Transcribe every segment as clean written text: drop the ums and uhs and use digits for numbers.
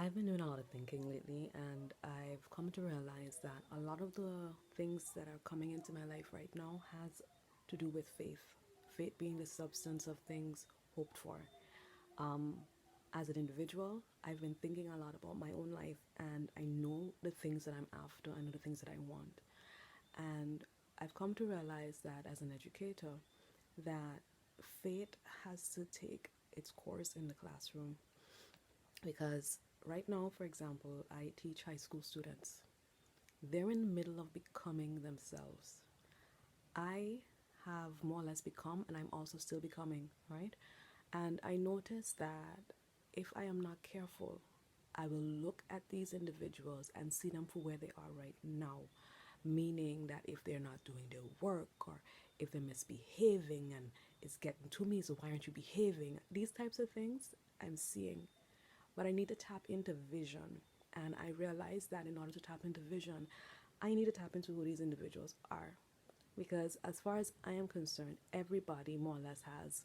I've been doing a lot of thinking lately, and I've come to realize that a lot of the things that are coming into my life right now has to do with faith. Faith being the substance of things hoped for. As an individual, I've been thinking a lot about my own life, and I know the things that I'm after, I know the things that I want. And I've come to realize that as an educator, that faith has to take its course in the classroom because right now, for example, I teach high school students. They're in the middle of becoming themselves. I have more or less become, and I'm also still becoming, right? And I notice that if I am not careful, I will look at these individuals and see them for where they are right now. Meaning that if they're not doing their work or if they're misbehaving and it's getting to me, so why aren't you behaving? These types of things I'm seeing. But I need to tap into vision. And I realized that in order to tap into vision, I need to tap into who these individuals are. Because as far as I am concerned, everybody more or less has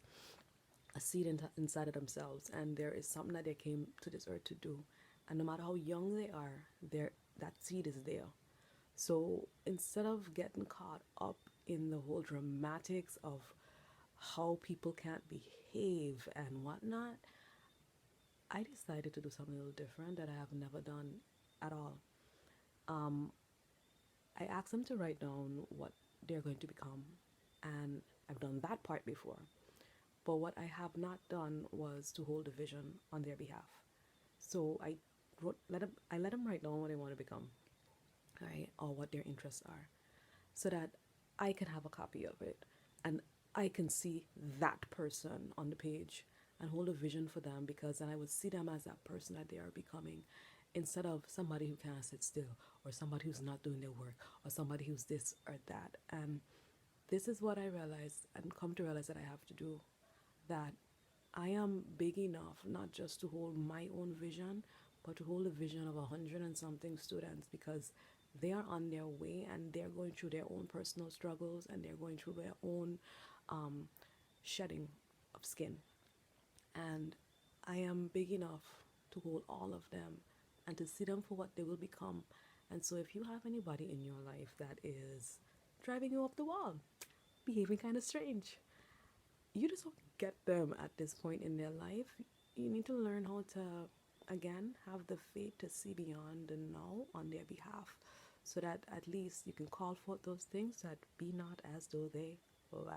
a seed inside of themselves, and there is something that they came to this earth to do. And no matter how young they are, that seed is there. So instead of getting caught up in the whole dramatics of how people can't behave and whatnot, I decided to do something a little different that I have never done at all. I asked them to write down what they're going to become, and I've done that part before. But what I have not done was to hold a vision on their behalf. So I let them write down what they want to become, right, or what their interests are, so that I can have a copy of it and I can see that person on the page and hold a vision for them, because then I would see them as that person that they are becoming, instead of somebody who can't sit still, or somebody who's not doing their work, or somebody who's this or that. And this is what I realized and come to realize that I have to do, that I am big enough not just to hold my own vision, but to hold a vision of 100 and something students, because they are on their way and they're going through their own personal struggles and they're going through their own shedding of skin. And I am big enough to hold all of them and to see them for what they will become. And so if you have anybody in your life that is driving you up the wall, behaving kind of strange, you just don't get them at this point in their life. You need to learn how to, again, have the faith to see beyond the now on their behalf, so that at least you can call forth those things that be not as though they were.